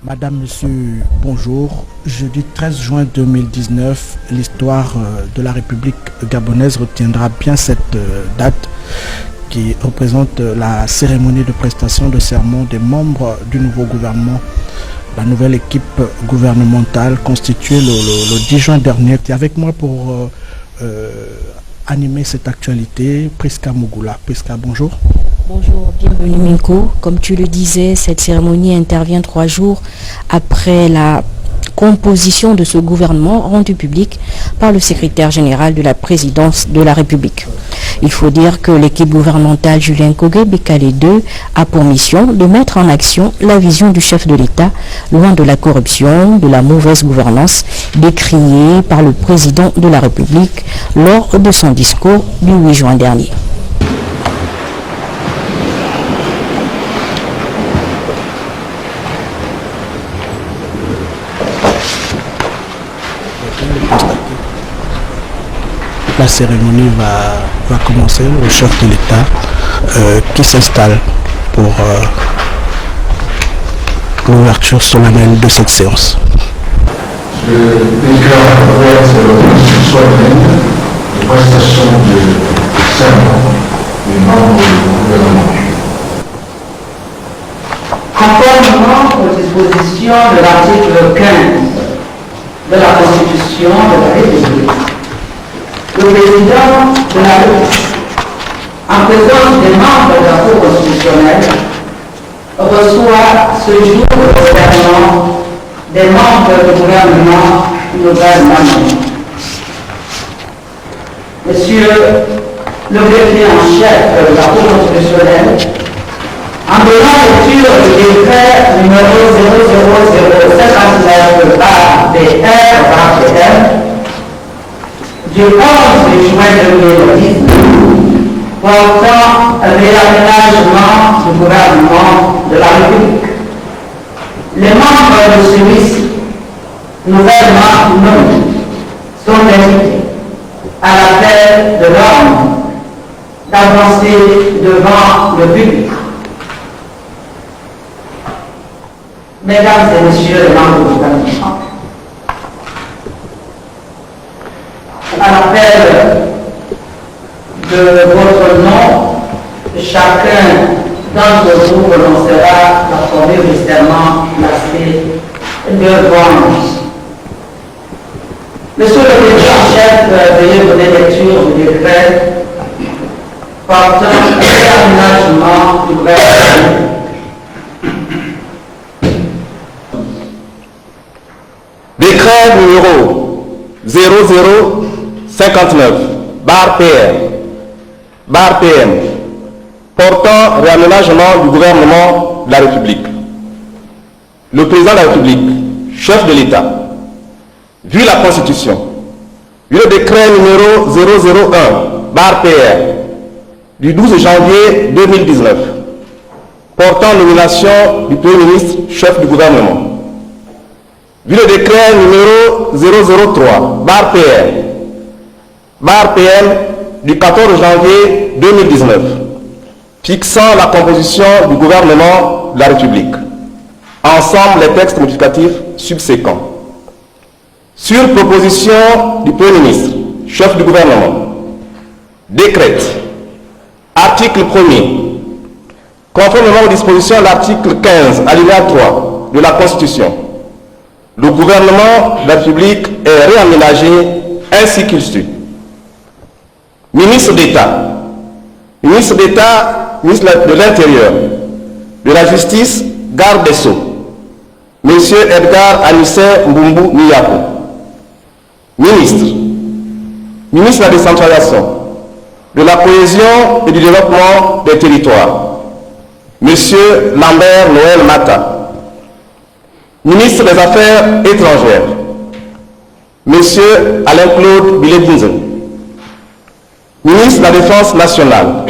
Madame, Monsieur, bonjour. Jeudi 13 juin 2019, l'histoire de la République gabonaise retiendra bien cette date qui représente la cérémonie de prestation de serment des membres du nouveau gouvernement. La nouvelle équipe gouvernementale constituée le 10 juin dernier est avec moi pour animer cette actualité. Priska Mugula. Priska, bonjour. Bonjour, bienvenue Minko. Comme tu le disais, cette cérémonie intervient 3 jours après la composition de ce gouvernement rendu public par le secrétaire général de la présidence de la République. Il faut dire que l'équipe gouvernementale Julien Kogé Bekale II a pour mission de mettre en action la vision du chef de l'État, loin de la corruption, de la mauvaise gouvernance, décriée par le président de la République lors de son discours du 8 juin dernier. La cérémonie va commencer, le chef de l'État qui s'installe pour l'ouverture solennelle de cette séance. Je déclare ouverte l'audience solennelle de prestation de serment des membres du gouvernement. Conformément aux dispositions de l'article 15 de la Constitution de la République, le président de la République, en présence des membres de la Cour constitutionnelle, reçoit ce jour le serment des membres du gouvernement nouvellement. Monsieur le greffier en chef de la Cour constitutionnelle, en donnant lecture du décret numéro 00059 BR/PM du 11 juin 2010 portant réaménagement du gouvernement de la République. Les membres de celui-ci, nouvellement nommés, sont invités à l'appel de l'ordre d'avancer devant le public. Mesdames et messieurs les membres du gouvernement, à l'appel de votre nom, chacun d'entre vous prononcera la formule du serment placée devant nous. Monsieur le président en chef, veuillez donner lecture du décret portant réaménagement du gouvernement. Décret numéro 0059 /PM portant réaménagement du gouvernement de la République. Le président de la République, chef de l'État, vu la Constitution, vu le décret numéro 001 /PR du 12 janvier 2019 portant nomination du Premier ministre, chef du gouvernement, vu le décret numéro 003 /PM du 14 janvier 2019 fixant la composition du gouvernement de la République, ensemble les textes modificatifs subséquents. Sur proposition du Premier ministre, chef du gouvernement, décrète, article 1er, conformément aux dispositions de l'article 15, alinéa 3 de la Constitution, le gouvernement de la République est réaménagé ainsi qu'il suit. Ministre d'État, ministre de l'Intérieur, de la Justice, garde des Sceaux, Monsieur Edgar Anissé Mbumbu Miyako. Ministre de la Décentralisation, de la Cohésion et du Développement des Territoires, Monsieur Lambert Noël Mata. Ministre des Affaires étrangères, Monsieur Alain-Claude Bilebinzen. Ministre de la Défense nationale,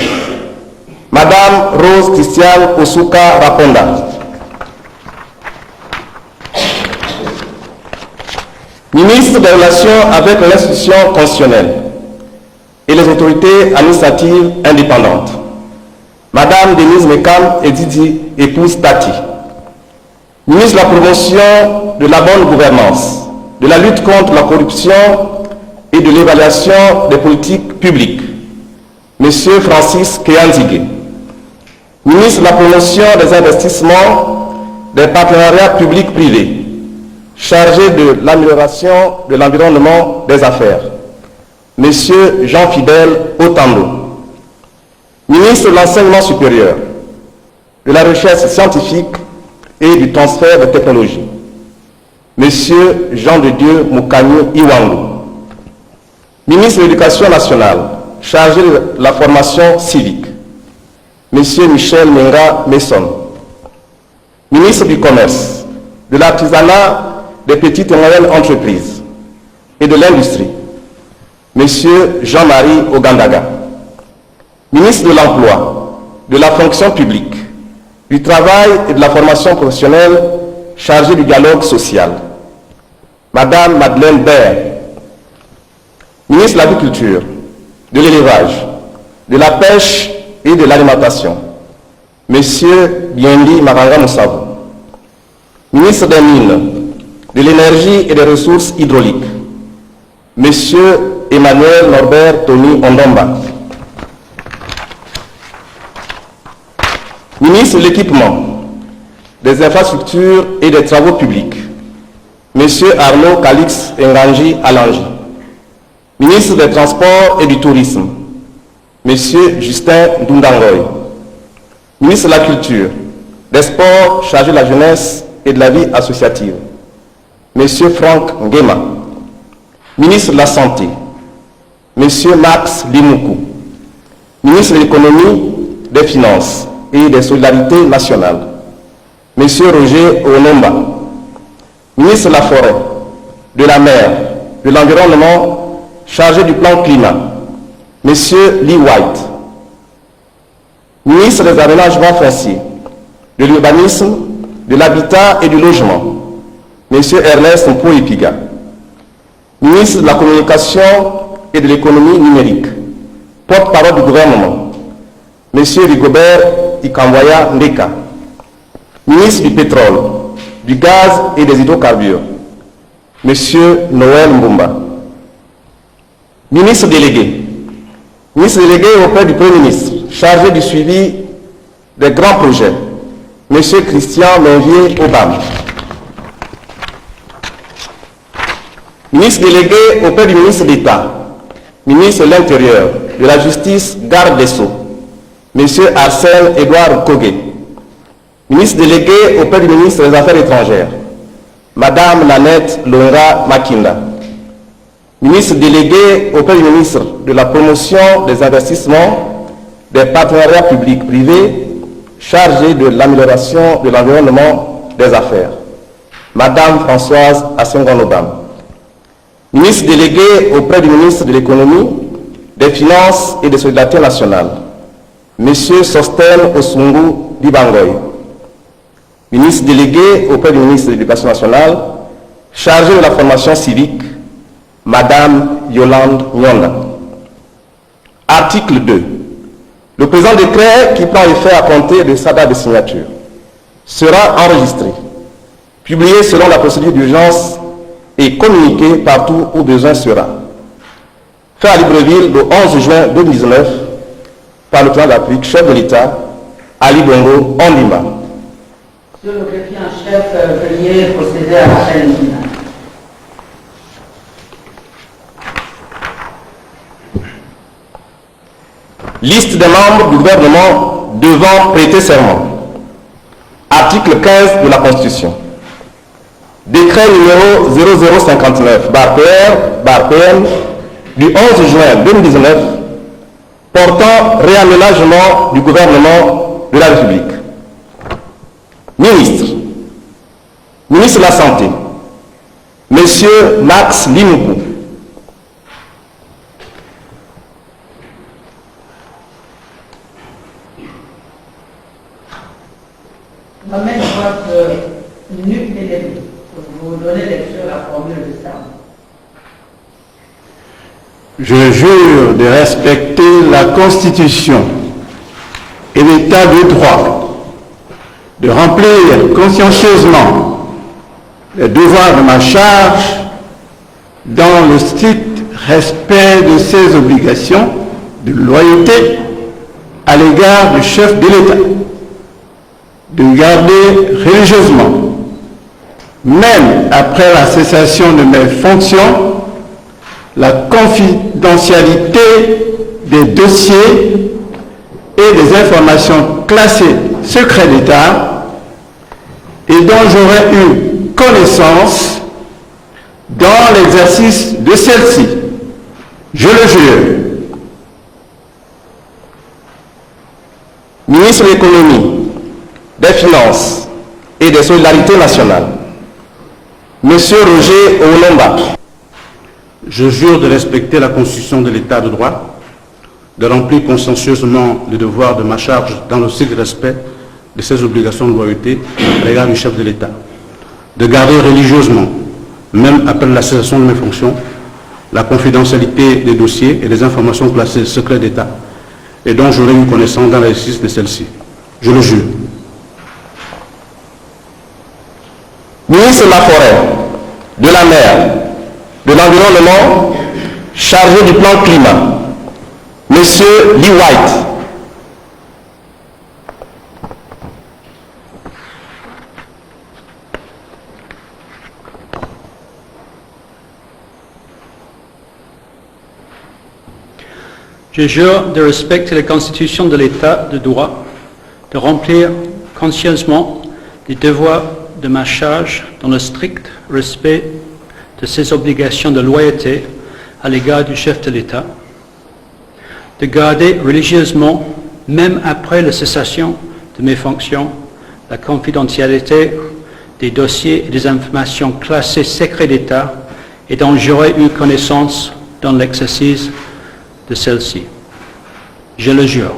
Madame Rose Christiane Osuka Raponda. Ministre des Relations avec les institutions constitutionnelles et les autorités administratives indépendantes, Madame Denise Mekam et Didi épouse Tati. Ministre de la promotion de la bonne gouvernance, de la lutte contre la corruption et de l'évaluation des politiques publiques, M. Francis Keanzigué. Ministre de la promotion des investissements, des partenariats publics-privés, chargé de l'amélioration de l'environnement des affaires, M. Jean-Fidèle Otando. Ministre de l'enseignement supérieur, de la recherche scientifique et du transfert de technologies, M. Jean de Dieu Moukani Iwango. Ministre de l'Éducation nationale, chargé de la formation civique, M. Michel Menga Messon. Ministre du Commerce, de l'Artisanat, des petites et moyennes entreprises et de l'Industrie, M. Jean-Marie Ogandaga. Ministre de l'Emploi, de la fonction publique, du travail et de la formation professionnelle, chargé du dialogue social, Madame Madeleine Baird. Ministre de l'Agriculture, de l'Élevage, de la Pêche et de l'Alimentation, M. Biendi Maranga Moussavou. Ministre des Mines, de l'Énergie et des Ressources hydrauliques, M. Emmanuel Norbert Tony Ondomba. Ministre de l'Équipement, des Infrastructures et des Travaux publics, M. Arnaud Calix Nganji Alangi. Ministre des Transports et du Tourisme, M. Justin Dundangoy. Ministre de la Culture, des Sports, chargé de la jeunesse et de la vie associative, M. Franck Nguema. Ministre de la Santé, M. Max Limoukou. Ministre de l'Économie, des Finances et des Solidarités nationales, M. Roger Onomba. Ministre de la Forêt, de la Mer, de l'Environnement, chargé du plan climat, M. Lee White. Ministre des Aménagements fonciers, de l'Urbanisme, de l'Habitat et du Logement, M. Ernest Mpoipiga. Ministre de la Communication et de l'Économie numérique, porte-parole du gouvernement, M. Rigobert Ikamwaya Ndeka. Ministre du Pétrole, du Gaz et des Hydrocarbures, M. Noël Mbumba. Ministre délégué auprès du Premier ministre, chargé du suivi des grands projets, M. Christian Menvier Obama. Ministre délégué auprès du ministre d'État, ministre de l'Intérieur, de la Justice, garde des Sceaux, M. Arsène Édouard Kogué. Ministre délégué auprès du ministre des Affaires étrangères, Madame Nanette Longa Makinda. Ministre délégué auprès du ministre de la Promotion des investissements, des partenariats publics-privés, chargé de l'amélioration de l'environnement des affaires, Madame Françoise Assengon-Obam. Ministre délégué auprès du ministre de l'Économie, des Finances et des Solidarités nationales, M. Sosten Osungu Dibangoy. Ministre délégué auprès du ministre de l'Éducation nationale, chargé de la formation civique, Madame Yolande Nyonda. Article 2. Le présent décret, qui prend effet à compter de sa date de signature, sera enregistré, publié selon la procédure d'urgence et communiqué partout où besoin sera. Fait à Libreville le 11 juin 2019 par le président de la République, chef de l'État, Ali Bongo Ondimba. Monsieur le greffier en chef, veuillez procéder à l'appel nominal. Liste des membres du gouvernement devant prêter serment. Article 15 de la Constitution. Décret numéro 0059/PR/PM du 11 juin 2019 portant réaménagement du gouvernement de la République. Ministre. Ministre de la Santé, Monsieur Max Limoukou. Ma main droite nue et levée. Vous donnez lecture à la formule de serment. Je jure de respecter la Constitution et l'État de droit, de remplir consciencieusement les devoirs de ma charge dans le strict respect de ses obligations de loyauté à l'égard du chef de l'État, de garder religieusement, même après la cessation de mes fonctions, la confidentialité des dossiers et des informations classées secret d'État et dont j'aurais eu connaissance dans l'exercice de celle-ci. Je le jure. Ministre de l'Économie, des Finances et des Solidarités nationales, Monsieur Roger Olomba. Je jure de respecter la Constitution de l'État de droit, de remplir consciencieusement le devoir de ma charge dans le strict respect de ses obligations de loyauté à l'égard du chef de l'État, de garder religieusement, même après la cessation de mes fonctions, la confidentialité des dossiers et des informations classées secret d'État et dont j'aurai eu connaissance dans l'exercice de celle-ci. Je le jure. Ministre de la Forêt, de la Mer, de l'Environnement, chargé du plan climat, Monsieur Lee White. Je jure de respecter la Constitution de l'État de droit, de remplir consciencieusement les devoirs de ma charge dans le strict respect de ses obligations de loyauté à l'égard du chef de l'État, de garder religieusement, même après la cessation de mes fonctions, la confidentialité des dossiers et des informations classées secret d'État et dont j'aurais eu connaissance dans l'exercice de celle-ci. Je le jure.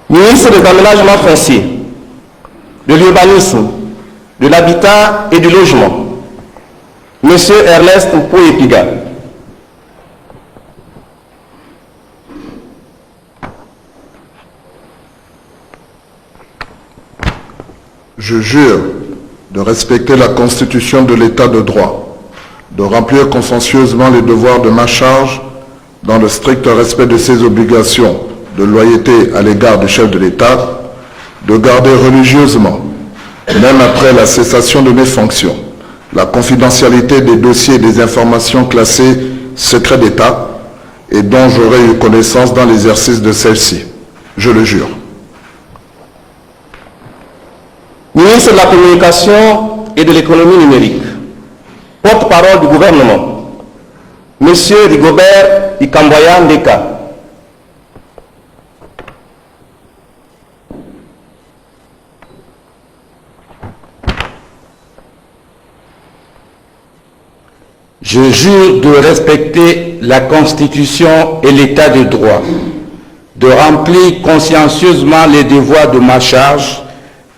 Ministre des Aménagements fonciers, de l'Urbanisme, de l'Habitat et du Logement, Monsieur Ernest Pouépiga. Je jure de respecter la Constitution de l'État de droit, de remplir consciencieusement les devoirs de ma charge dans le strict respect de ses obligations de loyauté à l'égard du chef de l'État, de garder religieusement, même après la cessation de mes fonctions, la confidentialité des dossiers et des informations classées secret d'État et dont j'aurai eu connaissance dans l'exercice de celle-ci. Je le jure. Ministre de la Communication et de l'Économie numérique, porte-parole du gouvernement, Monsieur Rigobert Ikamboya Ndeka. Je jure de respecter la Constitution et l'État de droit, de remplir consciencieusement les devoirs de ma charge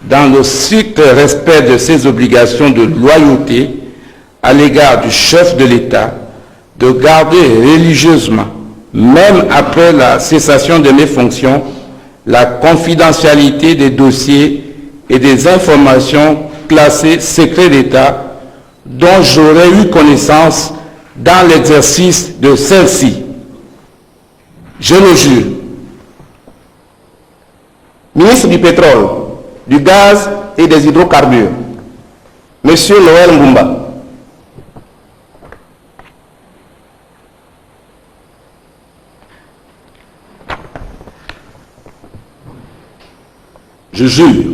dans le strict respect de ses obligations de loyauté à l'égard du chef de l'État, de garder religieusement, même après la cessation de mes fonctions, la confidentialité des dossiers et des informations classées secret d'État dont j'aurais eu connaissance dans l'exercice de celle-ci. Je le jure. Ministre du Pétrole, du Gaz et des Hydrocarbures, Monsieur Noël Mbumba. Je jure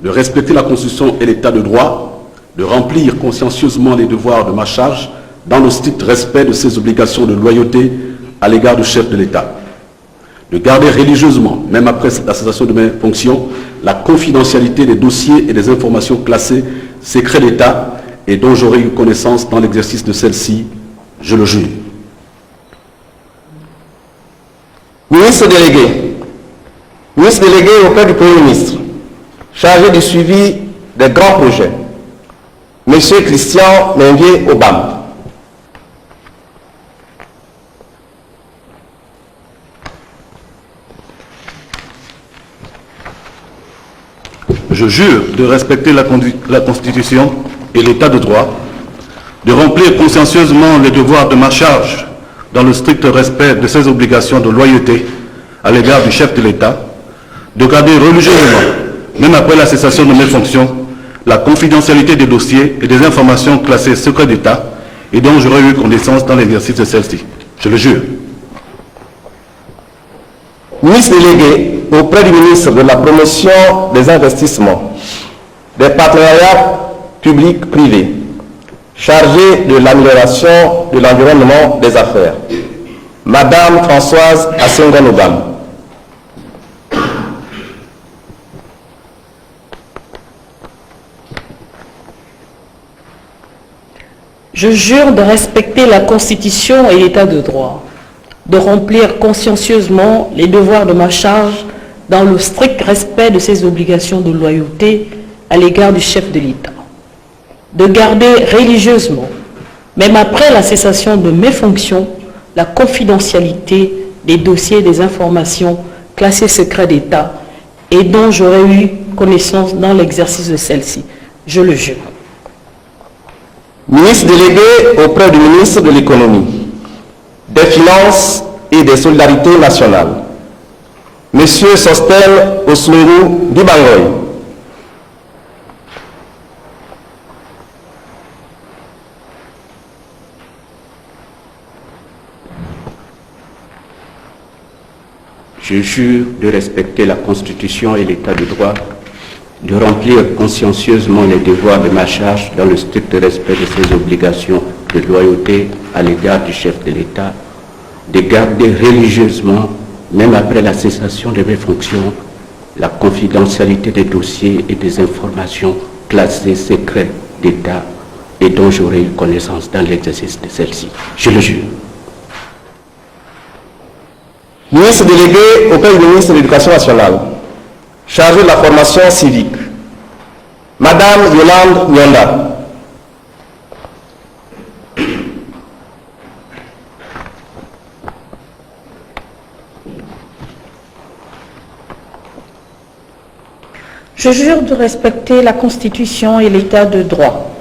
de respecter la Constitution et l'État de droit, de remplir consciencieusement les devoirs de ma charge dans le strict respect de ses obligations de loyauté à l'égard du chef de l'État, de garder religieusement, même après la cessation de mes fonctions, la confidentialité des dossiers et des informations classées secret d'État et dont j'aurai eu connaissance dans l'exercice de celle-ci, je le jure. Ministre délégué auprès du Premier ministre, chargé du suivi des grands projets, Monsieur Christian Menvier Obam. Je jure de respecter la Constitution et l'État de droit, de remplir consciencieusement les devoirs de ma charge dans le strict respect de ses obligations de loyauté à l'égard du chef de l'État, de garder religieusement, même après la cessation de mes fonctions, la confidentialité des dossiers et des informations classées secret d'État et dont j'aurais eu connaissance dans l'exercice de celle-ci. Je le jure. Ministre délégué auprès du ministre de la promotion des investissements, des partenariats publics-privés, chargé de l'amélioration de l'environnement des affaires, Madame Françoise Assenga-Nobam. Je jure de respecter la Constitution et l'État de droit, de remplir consciencieusement les devoirs de ma charge dans le strict respect de ses obligations de loyauté à l'égard du chef de l'État, de garder religieusement, même après la cessation de mes fonctions, la confidentialité des dossiers et des informations classées secret d'État et dont j'aurais eu connaissance dans l'exercice de celle-ci. Je le jure. Ministre délégué auprès du ministre de l'Économie, des Finances et des Solidarités nationales, Monsieur Sostel Oslungu Dibangoy. Je jure de respecter la Constitution et l'État de droit, de remplir consciencieusement les devoirs de ma charge dans le strict respect de ses obligations de loyauté à l'égard du chef de l'État, de garder religieusement, même après la cessation de mes fonctions, la confidentialité des dossiers et des informations classées secrets d'État et dont j'aurai eu connaissance dans l'exercice de celle-ci. Je le jure. Ministre délégué auprès du ministre de l'Éducation nationale, chargé de la formation civique, Madame Yolande Nyonda. Je jure de respecter la Constitution et l'État de droit,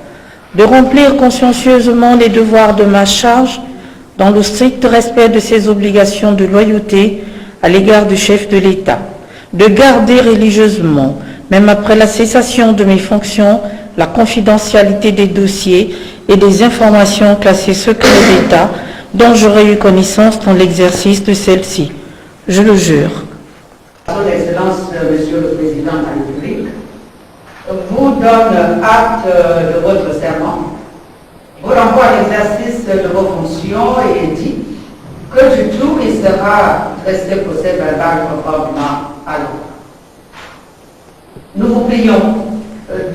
de remplir consciencieusement les devoirs de ma charge dans le strict respect de ses obligations de loyauté à l'égard du chef de l'État, de garder religieusement, même après la cessation de mes fonctions, la confidentialité des dossiers et des informations classées secret d'État dont j'aurais eu connaissance dans l'exercice de celle-ci. Je le jure. Son Excellence, Monsieur le Président de la République, vous donne acte de votre serment, vous renvoie à l'exercice de vos fonctions et dit que du tout il sera resté procès verbal conformément à l'ordre. Nous vous prions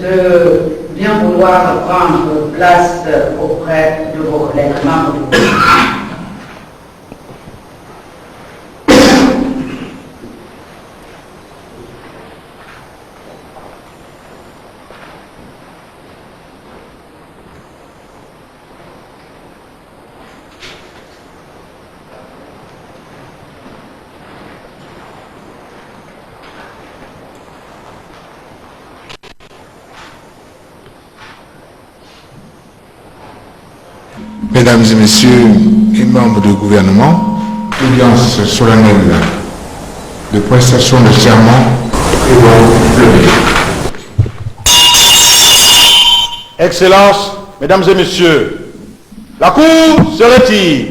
de bien vouloir prendre place auprès de vos collègues membres du gouvernement. Mesdames et messieurs les membres du gouvernement, l'audience solennelle de prestation de serment est donc levée. Excellences, Mesdames et Messieurs, la Cour se retire.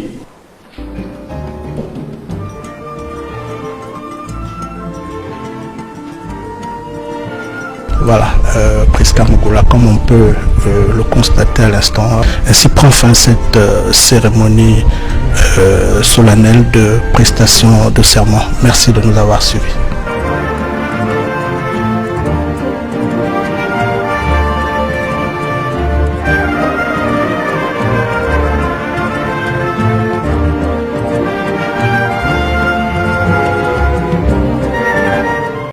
Voilà, Président Mugola, comme on peut le constater à l'instant, ainsi prend fin cette cérémonie solennelle de prestation de serment. Merci de nous avoir suivis.